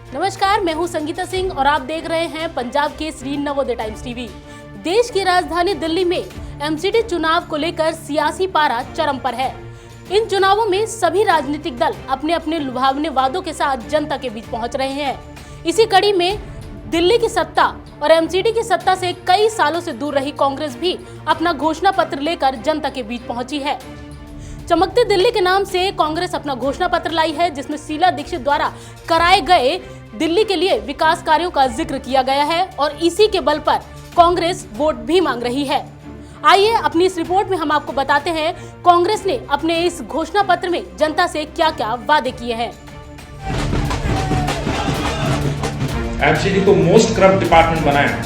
नमस्कार, मैं हूं संगीता सिंह और आप देख रहे हैं पंजाब केसरी नवोदय टाइम्स टीवी। देश की राजधानी दिल्ली में एमसीडी चुनाव को लेकर सियासी पारा चरम पर है। इन चुनावों में सभी राजनीतिक दल अपने अपने लुभावने वादों के साथ जनता के बीच पहुंच रहे हैं। इसी कड़ी में दिल्ली की सत्ता और एमसीडी की सत्ता से कई सालों से दूर रही कांग्रेस भी अपना घोषणा पत्र लेकर जनता के बीच पहुंची है। चमकती दिल्ली के नाम से कांग्रेस अपना घोषणा पत्र लाई है, जिसमें शीला दीक्षित द्वारा कराए गए दिल्ली के लिए विकास कार्यों का जिक्र किया गया है और इसी के बल पर कांग्रेस वोट भी मांग रही है। आइए अपनी इस रिपोर्ट में हम आपको बताते हैं कांग्रेस ने अपने इस घोषणा पत्र में जनता से क्या क्या वादे किए हैं। एमसीडी को मोस्ट करप्ट डिपार्टमेंट बनाया,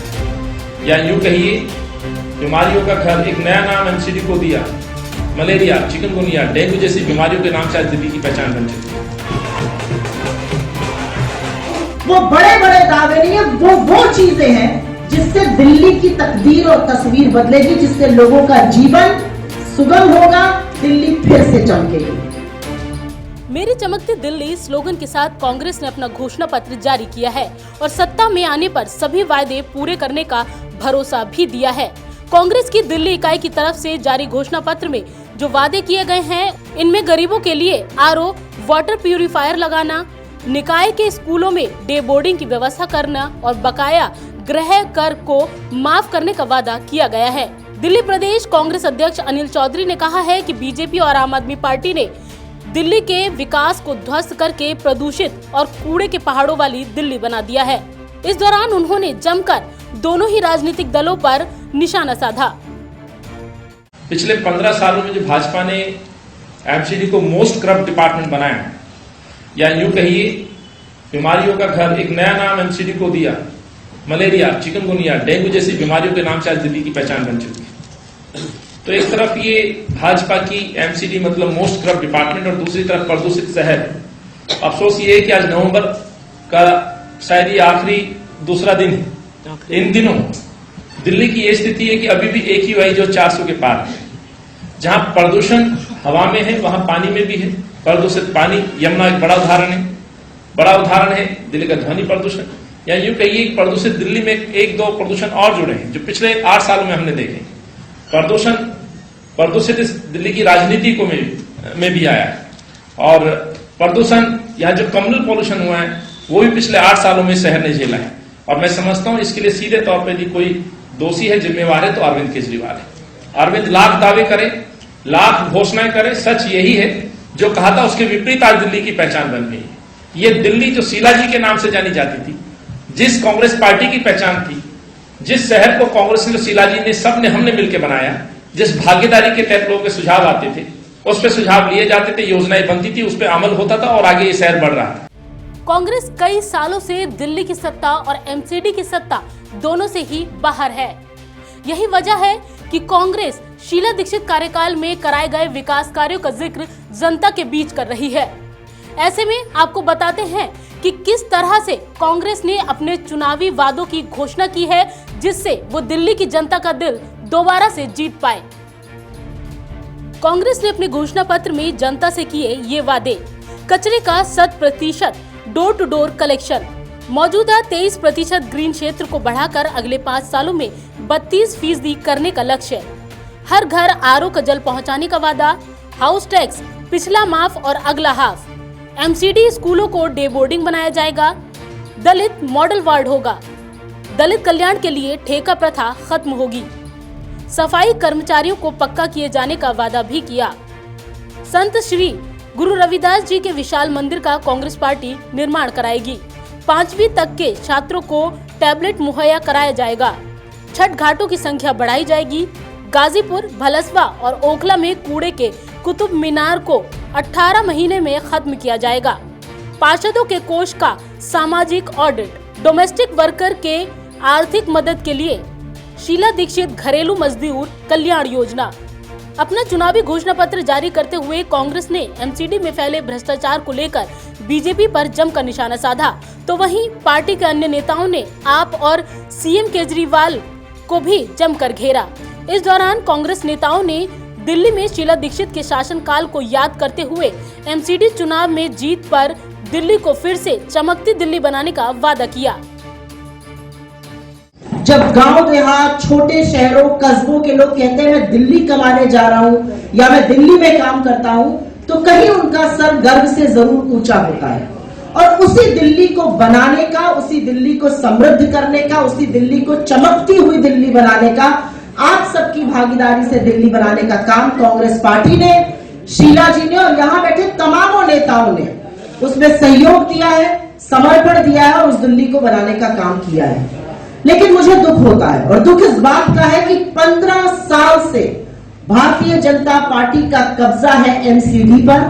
या यूं कहिए बीमारियों का घर, एक नया नाम एमसीडी को दिया। मलेरिया, चिकनगुनिया, डेंगू जैसी बीमारियों के नाम से आज दिल्ली की पहचान बन चुकी है। वो बड़े बड़े दावे नहीं है, वो चीजें हैं जिससे दिल्ली की तकदीर और तस्वीर बदलेगी, जिससे लोगों का जीवन सुगम होगा, दिल्ली फिर से चमकेगी। मेरी चमकती दिल्ली स्लोगन के साथ कांग्रेस ने अपना घोषणा पत्र जारी किया है और सत्ता में आने पर सभी वायदे पूरे करने का भरोसा भी दिया है। कांग्रेस की दिल्ली इकाई की तरफ से जारी घोषणा पत्र में जो वादे किए गए हैं, इनमें गरीबों के लिए आरओ वाटर प्यूरिफायर लगाना, निकाय के स्कूलों में डे बोर्डिंग की व्यवस्था करना और बकाया गृह कर को माफ करने का वादा किया गया है। दिल्ली प्रदेश कांग्रेस अध्यक्ष अनिल चौधरी ने कहा है कि बीजेपी और आम आदमी पार्टी ने दिल्ली के विकास को ध्वस्त करके प्रदूषित और कूड़े के पहाड़ों वाली दिल्ली बना दिया है। इस दौरान उन्होंने जमकर दोनों ही राजनीतिक दलों पर निशाना साधा। पिछले 15 सालों में जो भाजपा ने एमसीडी को मोस्ट करप्ट डिपार्टमेंट बनाया, या यूं कहिए बीमारियों का घर, एक नया नाम एमसीडी को दिया। मलेरिया, चिकनगुनिया, डेंगू जैसी बीमारियों के नाम से आज दिल्ली की पहचान बन चुकी है। तो एक तरफ ये भाजपा की एमसीडी मतलब मोस्ट करप्ट डिपार्टमेंट और दूसरी तरफ प्रदूषित शहर। अफसोस ये है कि आज नवंबर का शायद ये आखिरी दूसरा दिन है। इन दिनों दिल्ली की ये स्थिति है कि अभी भी AQI जो 400 के पार है। जहां प्रदूषण हवा में है, वहां पानी में भी है। प्रदूषित पानी, यमुना एक बड़ा उदाहरण है दिल्ली का ध्वनि प्रदूषण। या यूं कहिए प्रदूषित दिल्ली में एक दो प्रदूषण और जुड़े हैं जो पिछले 8 सालों में हमने देखे। प्रदूषित इस दिल्ली की राजनीति को में भी आया है, और प्रदूषण यहाँ जो कम्युनल पॉल्यूशन हुआ है वो भी पिछले 8 सालों में शहर ने झेला है। और मैं समझता हूं इसके लिए सीधे तौर पर यदि कोई दोषी है, जिम्मेवार है, तो अरविंद केजरीवाल है। अरविंद लाख दावे करे, लाख घोषणाएं करे, सच यही है जो कहा था उसके विपरीत आज दिल्ली की पहचान बन गई। ये दिल्ली जो शीला जी के नाम से जानी जाती थी, जिस कांग्रेस पार्टी की पहचान थी, जिस शहर को कांग्रेस ने, शीला जी ने, सबने, हमने मिलकर बनाया, जिस भागीदारी के तहत लोगों के सुझाव आते थे, उस पर सुझाव लिए जाते थे, योजनाएं बनती थी, उस पर अमल होता था और आगे ये शहर बढ़ रहा था। कांग्रेस कई सालों से दिल्ली की सत्ता और एमसीडी की सत्ता दोनों से ही बाहर है। यही वजह है कि कांग्रेस शीला दीक्षित कार्यकाल में कराए गए विकास कार्यों का जिक्र जनता के बीच कर रही है। ऐसे में आपको बताते हैं कि किस तरह से कांग्रेस ने अपने चुनावी वादों की घोषणा की है, जिससे वो दिल्ली की जनता का दिल दोबारा से जीत पाए। कांग्रेस ने अपने घोषणा पत्र में जनता से किए ये वादे: कचरे का 100% डोर टू डोर कलेक्शन, मौजूदा 23% ग्रीन क्षेत्र को बढ़ाकर अगले 5 सालों में 32% करने का लक्ष्य, हर घर आरओ का जल पहुंचाने का वादा, हाउस टैक्स पिछला माफ और अगला हाफ, एमसीडी स्कूलों को डे बोर्डिंग बनाया जाएगा, दलित मॉडल वार्ड होगा, दलित कल्याण के लिए ठेका प्रथा खत्म होगी, सफाई कर्मचारियों को पक्का किए जाने का वादा भी किया। संत श्री गुरु रविदास जी के विशाल मंदिर का कांग्रेस पार्टी निर्माण कराएगी। 5वीं तक के छात्रों को टैबलेट मुहैया कराया जाएगा। छठ घाटों की संख्या बढ़ाई जाएगी। गाजीपुर, भलसवा और ओखला में कूड़े के कुतुब मीनार को 18 महीने में खत्म किया जाएगा। पार्षदों के कोष का सामाजिक ऑडिट, डोमेस्टिक वर्कर के आर्थिक मदद के लिए शीला दीक्षित घरेलू मजदूर कल्याण योजना। अपना चुनावी घोषणा पत्र जारी करते हुए कांग्रेस ने एमसीडी में फैले भ्रष्टाचार को लेकर बीजेपी पर जमकर निशाना साधा, तो वहीं पार्टी के अन्य नेताओं ने आप और सीएम केजरीवाल को भी जमकर घेरा। इस दौरान कांग्रेस नेताओं ने दिल्ली में शीला दीक्षित के शासनकाल को याद करते हुए एमसीडी चुनाव में जीत पर दिल्ली को फिर से चमकती दिल्ली बनाने का वादा किया। जब गांव देहात छोटे शहरों कस्बों के लोग कहते हैं मैं दिल्ली कमाने जा रहा हूं या मैं दिल्ली में काम करता हूं, तो कहीं उनका सर गर्व से जरूर ऊंचा होता है। और उसी दिल्ली को बनाने का, उसी दिल्ली को समृद्ध करने का, उसी दिल्ली को चमकती हुई दिल्ली बनाने का, आप सबकी भागीदारी से दिल्ली बनाने का काम कांग्रेस पार्टी ने, शीला जी ने और यहाँ बैठे तमामों नेताओं ने उसमें सहयोग दिया है, समर्पण दिया है और उस दिल्ली को बनाने का काम किया है। लेकिन मुझे दुख होता है और दुख इस बात का है कि 15 साल से भारतीय जनता पार्टी का कब्जा है एमसीडी पर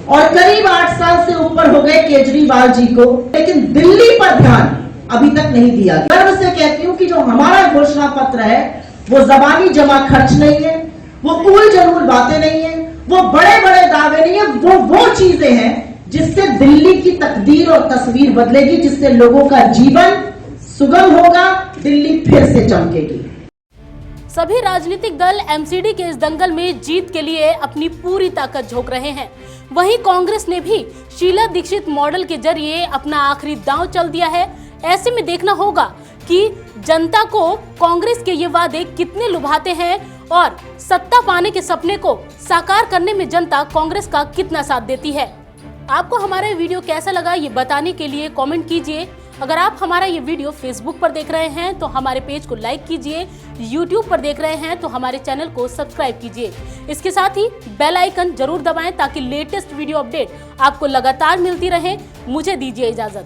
और करीब 8 साल से ऊपर हो गए केजरीवाल जी को, लेकिन दिल्ली पर ध्यान अभी तक नहीं दिया। गर्व से कहती हूं कि जो हमारा घोषणा पत्र है वो जबानी जमा खर्च नहीं है, वो उल जलूल बातें नहीं है, वो बड़े बड़े दावे नहीं है, वो चीजें हैं जिससे दिल्ली की तकदीर और तस्वीर बदलेगी, जिससे लोगों का जीवन सुगम होगा, दिल्ली फिर से चमकेगी। सभी राजनीतिक दल एमसीडी के इस दंगल में जीत के लिए अपनी पूरी ताकत झोंक रहे हैं। वहीं कांग्रेस ने भी शीला दीक्षित मॉडल के जरिए अपना आखिरी दांव चल दिया है। ऐसे में देखना होगा कि जनता को कांग्रेस के ये वादे कितने लुभाते हैं और सत्ता पाने के सपने को साकार करने में जनता कांग्रेस का कितना साथ देती है। आपको हमारा ये वीडियो कैसा लगा ये बताने के लिए कमेंट कीजिए। अगर आप हमारा ये वीडियो फेसबुक पर देख रहे हैं तो हमारे पेज को लाइक कीजिए, यूट्यूब पर देख रहे हैं तो हमारे चैनल को सब्सक्राइब कीजिए। इसके साथ ही बेल आइकन जरूर दबाएं ताकि लेटेस्ट वीडियो अपडेट आपको लगातार मिलती रहे। मुझे दीजिए इजाजत।